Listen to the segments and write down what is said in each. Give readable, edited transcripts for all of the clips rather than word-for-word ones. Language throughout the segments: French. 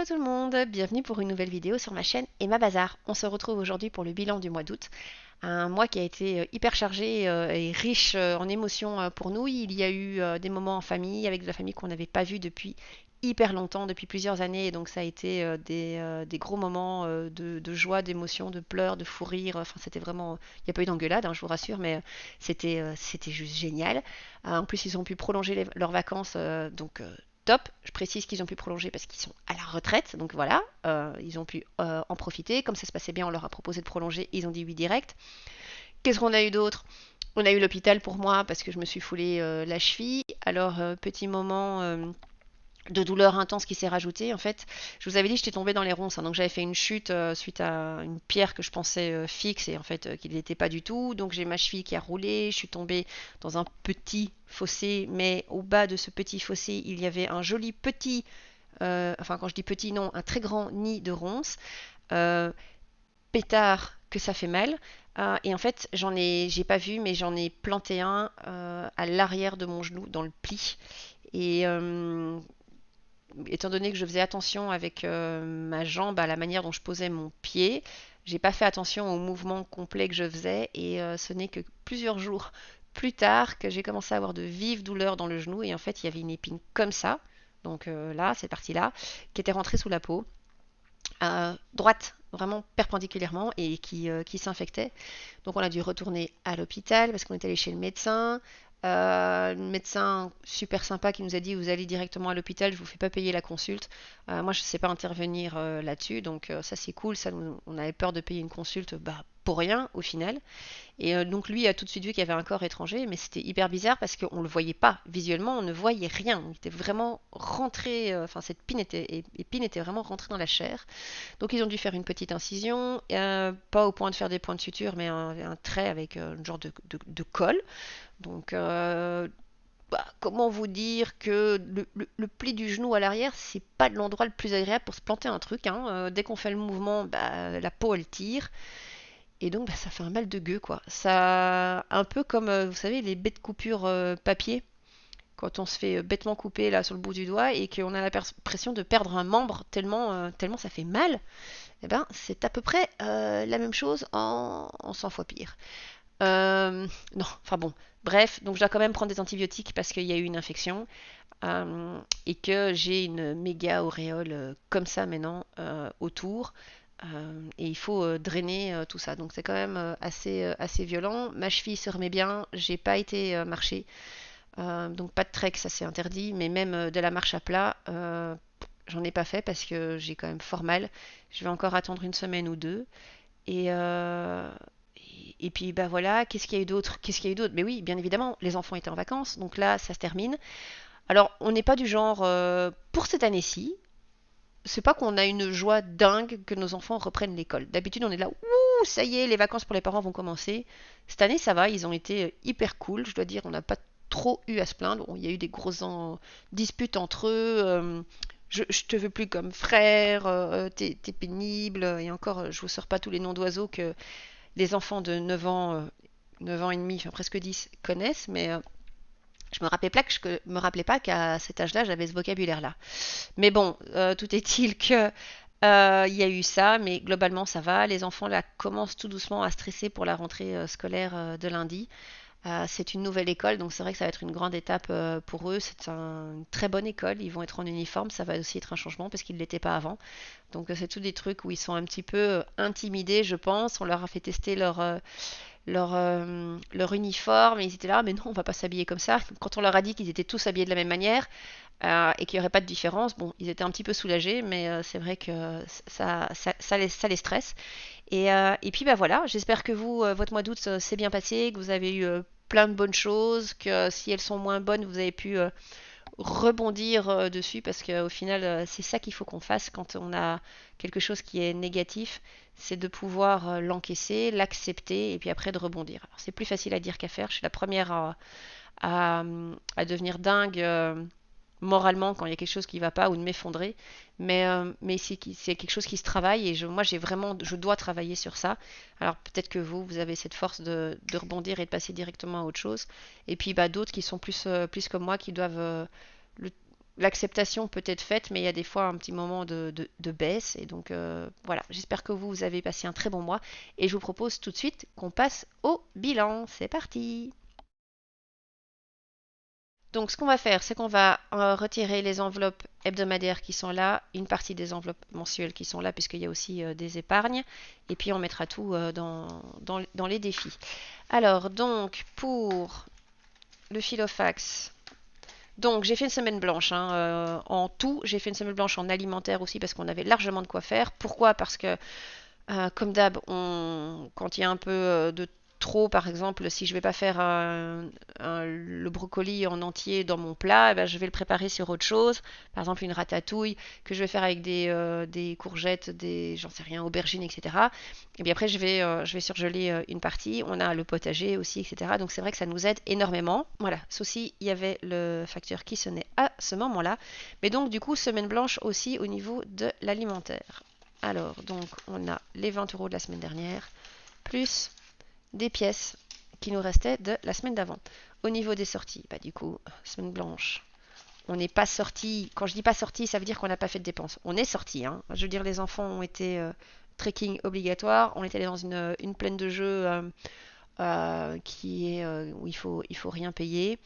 Hello tout le monde, bienvenue pour une nouvelle vidéo sur ma chaîne Emma Bazar. On se retrouve aujourd'hui pour le bilan du mois d'août. Un mois qui a été hyper chargé et riche en émotions pour nous. Il y a eu des moments en famille, avec de la famille qu'on n'avait pas vue depuis hyper longtemps, depuis plusieurs années. Et donc ça a été des gros moments de joie, d'émotion, de pleurs, de fou rire. Enfin, c'était vraiment... Il n'y a pas eu d'engueulade, hein, je vous rassure, mais c'était juste génial. En plus, ils ont pu prolonger leurs vacances, top. Je précise qu'ils ont pu prolonger parce qu'ils sont à la retraite, donc voilà, ils ont pu en profiter. Comme ça se passait bien, on leur a proposé de prolonger, ils ont dit oui direct. Qu'est-ce qu'on a eu d'autre? On a eu l'hôpital pour moi parce que je me suis foulé la cheville. Alors, petit moment de douleur intense qui s'est rajoutée. En fait, je vous avais dit que j'étais tombée dans les ronces, hein, donc j'avais fait une chute suite à une pierre que je pensais fixe et en fait qu'il n'était pas du tout. Donc j'ai ma cheville qui a roulé, je suis tombée dans un petit fossé, mais au bas de ce petit fossé, il y avait un joli petit, enfin quand je dis petit, non, un très grand nid de ronces. Euh, Pétard que ça fait mal. Et en fait, j'ai pas vu, mais j'en ai planté un à l'arrière de mon genou, dans le pli. Et étant donné que je faisais attention avec ma jambe à la manière dont je posais mon pied, j'ai pas fait attention au mouvement complet que je faisais et ce n'est que plusieurs jours plus tard que j'ai commencé à avoir de vives douleurs dans le genou et en fait il y avait une épine comme ça, donc là, cette partie-là, qui était rentrée sous la peau, droite, vraiment perpendiculairement et qui s'infectait. Donc on a dû retourner à l'hôpital parce qu'on est allé chez le médecin. Le médecin super sympa qui nous a dit vous allez directement à l'hôpital, je vous fais pas payer la consulte. Moi je ne sais pas intervenir là-dessus, donc ça c'est cool. Ça, on avait peur de payer une consulte pour rien au final. Et donc lui a tout de suite vu qu'il y avait un corps étranger, mais c'était hyper bizarre parce qu'on ne le voyait pas visuellement, on ne voyait rien. Il était vraiment rentré, enfin cette épine était vraiment rentrée dans la chair. Donc ils ont dû faire une petite incision, pas au point de faire des points de suture, mais un trait avec un genre de colle. Donc comment vous dire que le pli du genou à l'arrière, c'est pas l'endroit le plus agréable pour se planter un truc, hein. Dès qu'on fait le mouvement, la peau elle tire. Et donc ça fait un mal de gueux quoi. Ça, un peu comme, vous savez, les bêtes coupures papier, quand on se fait bêtement couper là sur le bout du doigt et qu'on a l'impression de perdre un membre tellement ça fait mal. Eh ben, c'est à peu près la même chose en 100 fois pire. Non, enfin bon, bref, donc je dois quand même prendre des antibiotiques parce qu'il y a eu une infection et que j'ai une méga auréole comme ça maintenant autour. Et il faut drainer tout ça. Donc c'est quand même assez violent. Ma cheville se remet bien. J'ai pas été marcher. Donc pas de trek, ça c'est interdit. Mais même de la marche à plat, j'en ai pas fait parce que j'ai quand même fort mal. Je vais encore attendre une semaine ou deux. Et, et puis bah voilà, qu'est-ce qu'il y a eu d'autre? Qu'est-ce qu'il y a eu d'autre? Mais oui, bien évidemment, les enfants étaient en vacances, donc là ça se termine. Alors on n'est pas du genre pour cette année-ci. C'est pas qu'on a une joie dingue que nos enfants reprennent l'école. D'habitude on est là, ouh, ça y est, les vacances pour les parents vont commencer. Cette année ça va, ils ont été hyper cool, je dois dire, on n'a pas trop eu à se plaindre. Bon, il y a eu des grosses disputes entre eux. Je te veux plus comme frère, t'es pénible, et encore, je vous sors pas tous les noms d'oiseaux que les enfants de 9 ans, 9 ans et demi, enfin presque 10, connaissent, mais je me rappelais pas que je me rappelais pas qu'à cet âge-là, j'avais ce vocabulaire-là. Mais bon, tout est-il que il y a eu ça, mais globalement ça va. Les enfants là commencent tout doucement à stresser pour la rentrée scolaire de lundi. C'est une nouvelle école, donc c'est vrai que ça va être une grande étape pour eux. C'est une très bonne école, ils vont être en uniforme, ça va aussi être un changement parce qu'ils ne l'étaient pas avant. Donc c'est tous des trucs où ils sont un petit peu intimidés, je pense. On leur a fait tester leur uniforme et ils étaient là, mais non, on va pas s'habiller comme ça. Quand on leur a dit qu'ils étaient tous habillés de la même manière et qu'il n'y aurait pas de différence, bon, ils étaient un petit peu soulagés, mais c'est vrai que ça les stresse. Et puis bah voilà, j'espère que vous, votre mois d'août s'est bien passé, que vous avez eu plein de bonnes choses, que si elles sont moins bonnes, vous avez pu rebondir dessus, parce qu'au final, c'est ça qu'il faut qu'on fasse quand on a quelque chose qui est négatif, c'est de pouvoir l'encaisser, l'accepter, et puis après de rebondir. Alors c'est plus facile à dire qu'à faire, je suis la première à, à devenir dingue moralement quand il y a quelque chose qui ne va pas ou de m'effondrer. Mais c'est quelque chose qui se travaille et moi je dois travailler sur ça. Alors peut-être que vous avez cette force de rebondir et de passer directement à autre chose. Et puis bah, d'autres qui sont plus comme moi qui doivent le, l'acceptation peut être faite, mais il y a des fois un petit moment de baisse. Et donc voilà, j'espère que vous avez passé un très bon mois. Et je vous propose tout de suite qu'on passe au bilan. C'est parti! Donc ce qu'on va faire, c'est qu'on va retirer les enveloppes hebdomadaires qui sont là, une partie des enveloppes mensuelles qui sont là, puisqu'il y a aussi des épargnes, et puis on mettra tout dans les défis. Alors, donc, pour le Filofax, donc j'ai fait une semaine blanche, hein, en tout. J'ai fait une semaine blanche en alimentaire aussi parce qu'on avait largement de quoi faire. Pourquoi? Parce que comme d'hab, quand il y a un peu de trop, par exemple, si je vais pas faire le brocoli en entier dans mon plat, eh ben, je vais le préparer sur autre chose. Par exemple, une ratatouille que je vais faire avec des courgettes, j'en sais rien, aubergines, etc. Et bien après, je vais surgeler une partie. On a le potager aussi, etc. Donc c'est vrai que ça nous aide énormément. Voilà, ceci, il y avait le facteur qui sonnait à ce moment-là. Mais donc, du coup, semaine blanche aussi au niveau de l'alimentaire. Alors, donc, on a les 20 € de la semaine dernière, plus des pièces qui nous restaient de la semaine d'avant. Au niveau des sorties, bah, du coup, semaine blanche, on n'est pas sorti. Quand je dis pas sorti, ça veut dire qu'on n'a pas fait de dépenses. On est sorti, hein. Je veux dire, les enfants ont été trekking obligatoire. On est allé dans une plaine de jeux qui est où il faut rien payer.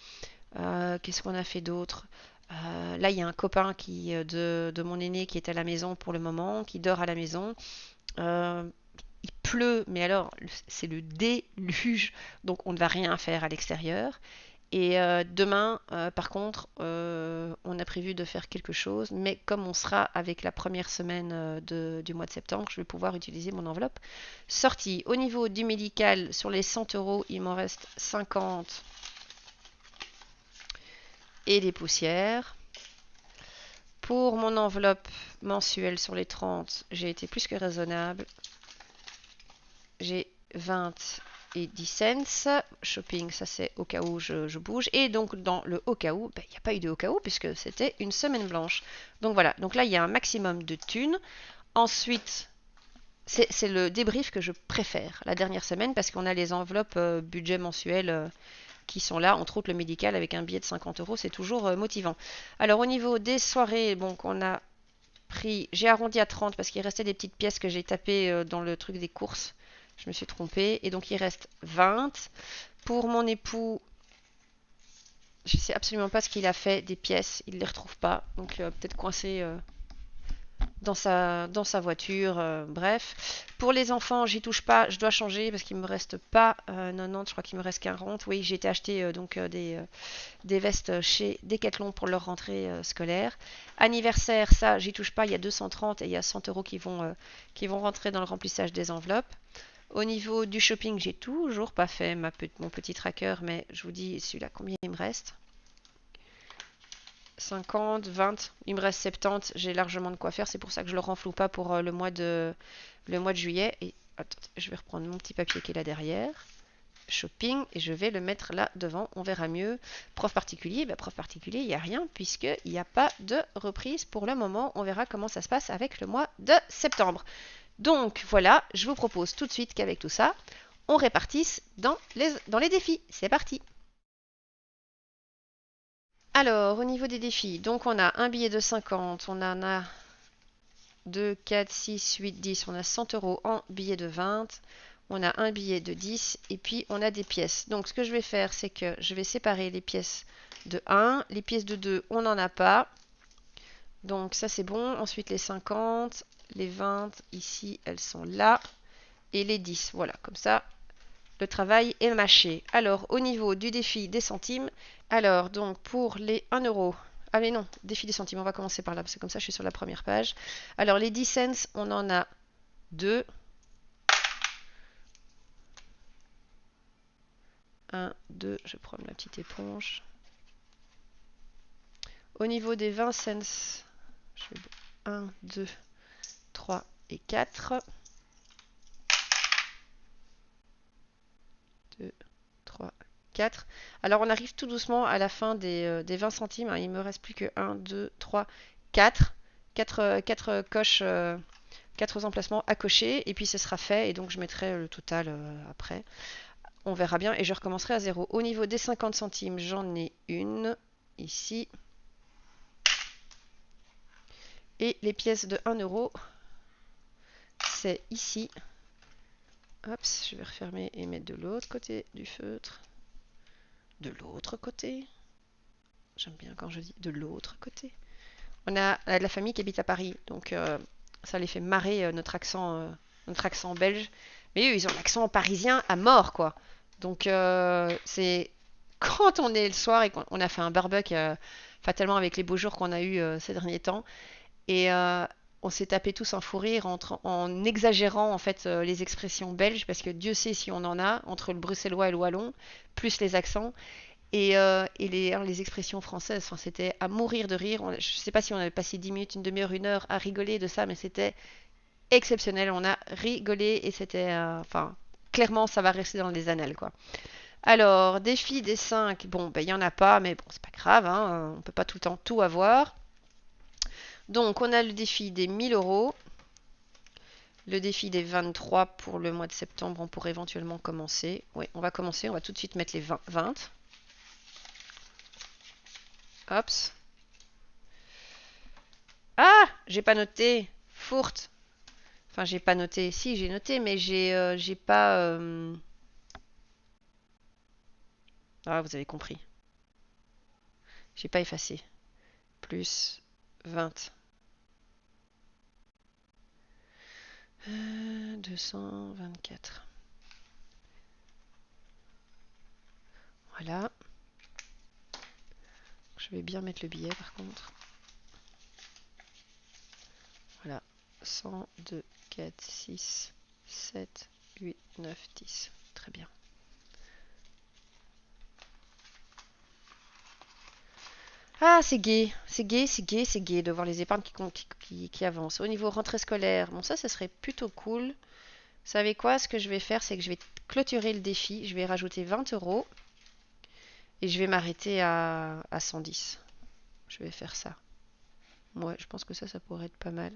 Qu'est-ce qu'on a fait d'autre? Là, il y a un copain de mon aîné qui est à la maison pour le moment, qui dort à la maison. Euh, il pleut, mais alors c'est le déluge, donc on ne va rien faire à l'extérieur. Et demain, par contre, on a prévu de faire quelque chose, mais comme on sera avec la première semaine du mois de septembre, je vais pouvoir utiliser mon enveloppe sortie. Au niveau du médical, sur les 100 €, il m'en reste 50 et des poussières. Pour mon enveloppe mensuelle sur les 30, j'ai été plus que raisonnable. J'ai 20 et 10 cents. Shopping, ça c'est au cas où je bouge. Et donc dans le au cas où, il n'y a pas eu de au cas où puisque c'était une semaine blanche. Donc voilà, donc là il y a un maximum de thunes. Ensuite, c'est le débrief que je préfère la dernière semaine parce qu'on a les enveloppes budget mensuel qui sont là, entre autres le médical avec un billet de 50 €, c'est toujours motivant. Alors au niveau des soirées, donc on a pris, j'ai arrondi à 30 parce qu'il restait des petites pièces que j'ai tapées dans le truc des courses. Je me suis trompée et donc il reste 20. Pour mon époux, je sais absolument pas ce qu'il a fait des pièces, il les retrouve pas, donc peut-être coincé dans sa voiture, bref. Pour les enfants, j'y touche pas, je dois changer parce qu'il me reste pas 90, je crois qu'il me reste 40. Oui, j'ai été acheter donc des vestes chez Decathlon pour leur rentrée scolaire. Anniversaire, ça, j'y touche pas, il y a 230 et il y a 100 € qui vont rentrer dans le remplissage des enveloppes. Au niveau du shopping, j'ai toujours pas fait mon petit tracker, mais je vous dis celui-là combien il me reste. 50, 20, il me reste 70, j'ai largement de quoi faire, c'est pour ça que je le renfloue pas pour le mois de juillet. Et attendez, je vais reprendre mon petit papier qui est là derrière. Shopping et je vais le mettre là devant, on verra mieux. Prof particulier, prof particulier, il n'y a rien puisqu'il n'y a pas de reprise pour le moment. On verra comment ça se passe avec le mois de septembre. Donc voilà, je vous propose tout de suite qu'avec tout ça, on répartisse dans les défis. C'est parti! Alors, au niveau des défis, donc on a un billet de 50, on en a 2, 4, 6, 8, 10, on a 100 € en billet de 20, on a un billet de 10 et puis on a des pièces. Donc ce que je vais faire, c'est que je vais séparer les pièces de 1, les pièces de 2, on n'en a pas. Donc ça c'est bon. Ensuite les 50, les 20, ici elles sont là. Et les 10, voilà, comme ça le travail est mâché. Alors au niveau du défi des centimes, alors donc pour les 1 euro, ah mais non, défi des centimes, on va commencer par là, parce que comme ça je suis sur la première page. Alors les 10 cents, on en a 2. 1, 2, je prends ma petite éponge. Au niveau des 20 cents, je vais 1, 2, 3 et 4. 2, 3, 4. Alors on arrive tout doucement à la fin des 20 centimes. Il me reste plus que 1, 2, 3, 4. 4 coches, 4 emplacements à cocher et puis ce sera fait et donc je mettrai le total après. On verra bien et je recommencerai à zéro. Au niveau des 50 centimes, j'en ai une ici. Et les pièces de 1 euro, c'est ici. Hop, je vais refermer et mettre de l'autre côté du feutre. De l'autre côté. J'aime bien quand je dis de l'autre côté. On a de la famille qui habite à Paris, donc ça les fait marrer notre accent belge. Mais eux, ils ont l'accent parisien à mort, quoi. Donc c'est quand on est le soir et qu'on a fait un barbecue, fatalement avec les beaux jours qu'on a eu ces derniers temps, et on s'est tapé tous un fou rire en exagérant en fait les expressions belges, parce que Dieu sait si on en a entre le bruxellois et le wallon, plus les accents. Et les expressions françaises, enfin, c'était à mourir de rire. Je ne sais pas si on avait passé 10 minutes, une demi-heure, une heure à rigoler de ça, mais c'était exceptionnel. On a rigolé et c'était... enfin, clairement, ça va rester dans les annales, quoi. Alors, défi des 5, bon, ben, il n'y en a pas, mais bon, c'est pas grave, hein, on peut pas tout le temps tout avoir. Donc, on a le défi des 1000 euros, le défi des 23 pour le mois de septembre, on pourrait éventuellement commencer. Oui, on va commencer, on va tout de suite mettre les 20. Hop. Ah, j'ai pas noté. Fourte. Enfin, j'ai pas noté. Si, j'ai noté, mais j'ai pas. Ah, vous avez compris. J'ai pas effacé. Plus 20. 224. Voilà. Je vais bien mettre le billet par contre. Voilà. 100, 2, 4, 6, 7, 8, 9, 10. Très bien. Ah, c'est gai, c'est gai, c'est gai, c'est gai de voir les épargnes qui avancent. Au niveau rentrée scolaire, bon ça serait plutôt cool. Vous savez quoi? Ce que je vais faire, c'est que je vais clôturer le défi. Je vais rajouter 20 euros et je vais m'arrêter à 110. Je vais faire ça. Ouais, je pense que ça pourrait être pas mal.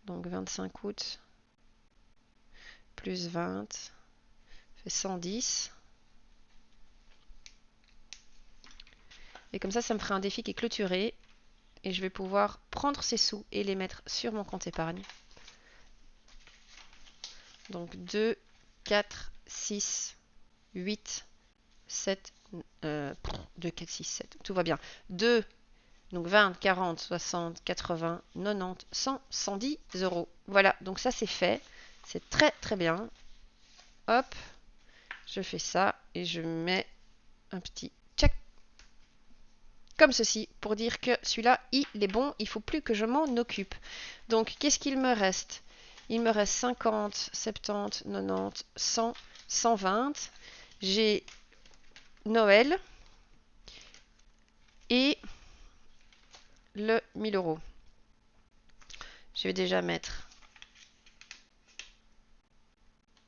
Donc 25 août plus 20 fait 110. Et comme ça me ferait un défi qui est clôturé. Et je vais pouvoir prendre ces sous et les mettre sur mon compte épargne. Donc 2, 4, 6, 8, 7, 2, 4, 6, 7. Tout va bien. 2, donc 20, 40, 60, 80, 90, 100, 110 euros. Voilà, donc ça c'est fait. C'est très très bien. Hop, je fais ça et je mets un petit check comme ceci pour dire que celui-là, il est bon. Il ne faut plus que je m'en occupe. Donc, qu'est-ce qu'il me reste? Il me reste 50, 70, 90, 100, 120. J'ai Noël et le 1000 euros. Je vais déjà mettre.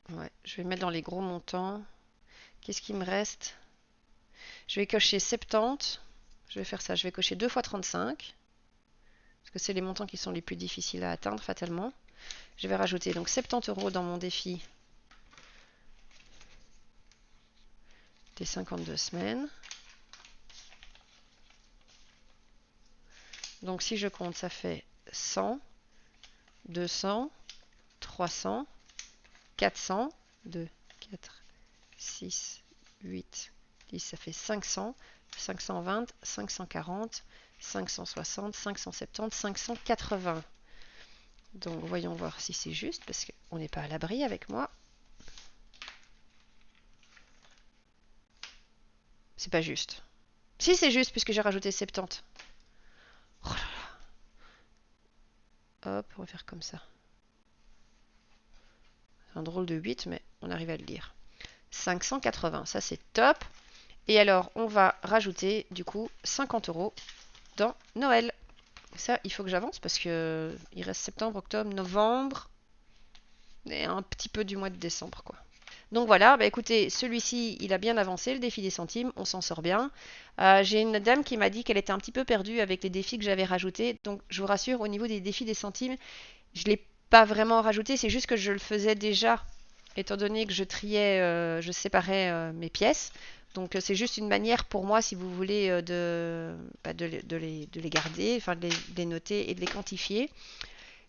Ouais, je vais mettre dans les gros montants. Qu'est-ce qui me reste? Je vais cocher 70. Je vais faire ça. Je vais cocher 2 fois 35. Parce que c'est les montants qui sont les plus difficiles à atteindre, fatalement. Je vais rajouter donc 70 euros dans mon défi des 52 semaines. Donc si je compte, ça fait 100, 200, 300, 400, 2, 4, 6, 8, 10, ça fait 500, 520, 540, 560, 570, 580. Donc voyons voir si c'est juste, parce qu'on n'est pas à l'abri avec moi. C'est pas juste. Si c'est juste, puisque j'ai rajouté 70. Oh là là. Hop, on va faire comme ça. C'est un drôle de 8, mais on arrive à le lire. 580, ça c'est top. Et alors, on va rajouter du coup 50 euros dans Noël. Ça, il faut que j'avance parce que il reste septembre, octobre, novembre et un petit peu du mois de décembre, quoi. Donc voilà, bah écoutez, celui-ci, il a bien avancé, le défi des centimes, on s'en sort bien. J'ai une dame qui m'a dit qu'elle était un petit peu perdue avec les défis que j'avais rajoutés. Donc je vous rassure, au niveau des défis des centimes, je ne l'ai pas vraiment rajouté, c'est juste que je le faisais déjà, étant donné que je triais, je séparais mes pièces. Donc c'est juste une manière pour moi, si vous voulez, de les garder, enfin de les noter et de les quantifier.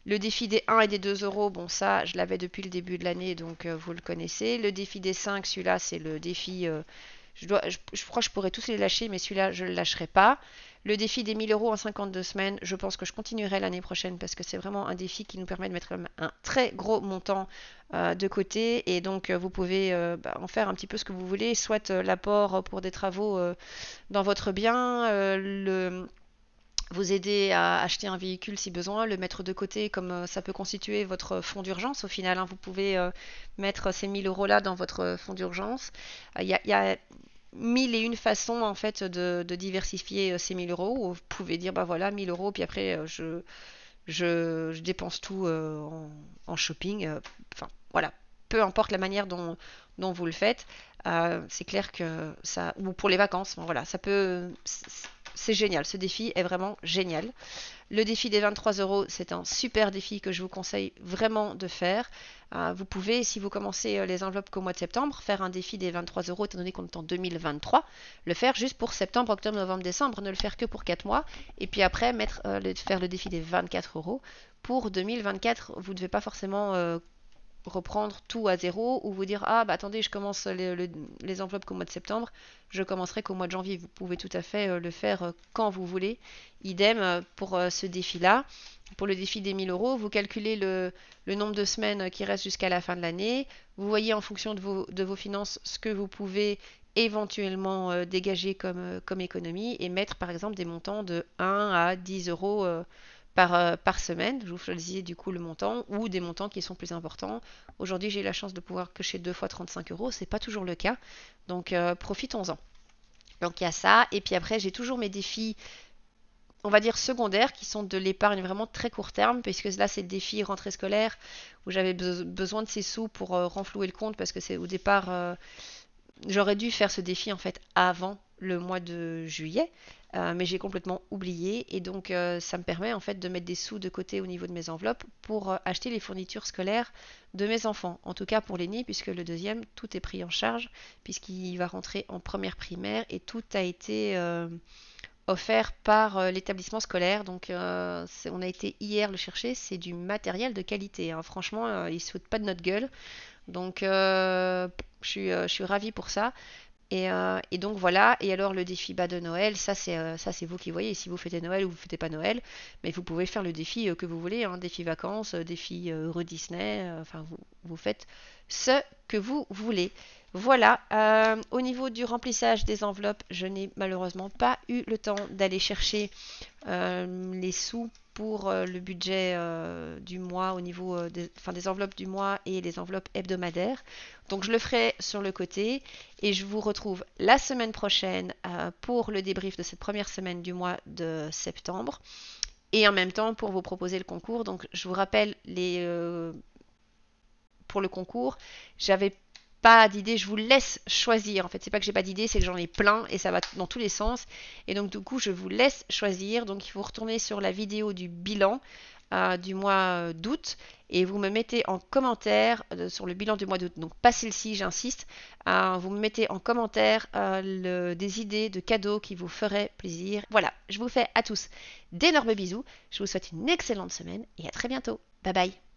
Le défi des 1 et des 2 euros, bon ça, je l'avais depuis le début de l'année, donc vous le connaissez. Le défi des 5, celui-là, c'est le défi... je crois que je pourrais tous les lâcher, mais celui-là, je ne le lâcherai pas. Le défi des 1000 euros en 52 semaines, je pense que je continuerai l'année prochaine parce que c'est vraiment un défi qui nous permet de mettre un très gros montant de côté. Et donc, vous pouvez en faire un petit peu ce que vous voulez, soit l'apport pour des travaux dans votre bien, vous aider à acheter un véhicule si besoin, le mettre de côté comme ça peut constituer votre fonds d'urgence au final. Hein. Vous pouvez mettre ces 1000 euros là dans votre fonds d'urgence. Il y a mille et une façons en fait de diversifier ces 1000 euros. Vous pouvez dire bah voilà 1000 euros puis après je dépense tout en shopping. Enfin voilà, peu importe la manière dont vous le faites. C'est clair que ça, ou pour les vacances, bon, voilà, ça peut, c'est génial. Ce défi est vraiment génial. Le défi des 23 euros, c'est un super défi que je vous conseille vraiment de faire. Vous pouvez, si vous commencez les enveloppes qu'au mois de septembre, faire un défi des 23 euros, étant donné qu'on est en 2023, le faire juste pour septembre, octobre, novembre, décembre, ne le faire que pour 4 mois, et puis après faire le défi des 24 euros. Pour 2024, vous ne devez pas forcément reprendre tout à zéro ou vous dire ah bah attendez je commence les enveloppes qu'au mois de septembre, je commencerai qu'au mois de janvier. Vous pouvez tout à fait le faire quand vous voulez. Idem pour ce défi-là. Pour le défi des 1000 euros, vous calculez le nombre de semaines qui reste jusqu'à la fin de l'année. Vous voyez en fonction de vos finances ce que vous pouvez éventuellement dégager comme économie et mettre par exemple des montants de 1 à 10 euros par semaine. Vous choisissez du coup le montant ou des montants qui sont plus importants. Aujourd'hui, j'ai eu la chance de pouvoir cocher 2 fois 35 euros. C'est pas toujours le cas. Donc, profitons-en. Donc, il y a ça. Et puis après, j'ai toujours mes défis, on va dire secondaires, qui sont de l'épargne vraiment très court terme, puisque là, c'est le défi rentrée scolaire où j'avais besoin de ces sous pour renflouer le compte parce que c'est au départ, j'aurais dû faire ce défi en fait avant le mois de juillet, mais j'ai complètement oublié et donc ça me permet en fait de mettre des sous de côté au niveau de mes enveloppes pour acheter les fournitures scolaires de mes enfants. En tout cas pour l'aîné puisque le deuxième tout est pris en charge puisqu'il va rentrer en première primaire et tout a été offert par l'établissement scolaire. Donc on a été hier le chercher, c'est du matériel de qualité. Hein. Franchement, ils ne se foutent pas de notre gueule. Donc je suis ravie pour ça. Et donc voilà, et alors le défi bas de Noël, ça c'est vous qui voyez, si vous fêtez Noël ou vous fêtez pas Noël, mais vous pouvez faire le défi que vous voulez, hein, défi vacances, défi Euro Disney, enfin vous faites ce que vous voulez. Voilà, au niveau du remplissage des enveloppes, je n'ai malheureusement pas eu le temps d'aller chercher les sous pour le budget du mois au niveau des enveloppes du mois et les enveloppes hebdomadaires. Donc je le ferai sur le côté et je vous retrouve la semaine prochaine pour le débrief de cette première semaine du mois de septembre et en même temps pour vous proposer le concours. Donc je vous rappelle pour le concours, j'avais pas d'idée, je vous laisse choisir. En fait, c'est pas que j'ai pas d'idée, c'est que j'en ai plein et ça va dans tous les sens. Et donc du coup, je vous laisse choisir. Donc il faut retourner sur la vidéo du bilan du mois d'août et vous me mettez en commentaire sur le bilan du mois d'août. Donc pas celle-ci, j'insiste. Vous me mettez en commentaire des idées de cadeaux qui vous feraient plaisir. Voilà, je vous fais à tous d'énormes bisous. Je vous souhaite une excellente semaine et à très bientôt. Bye bye.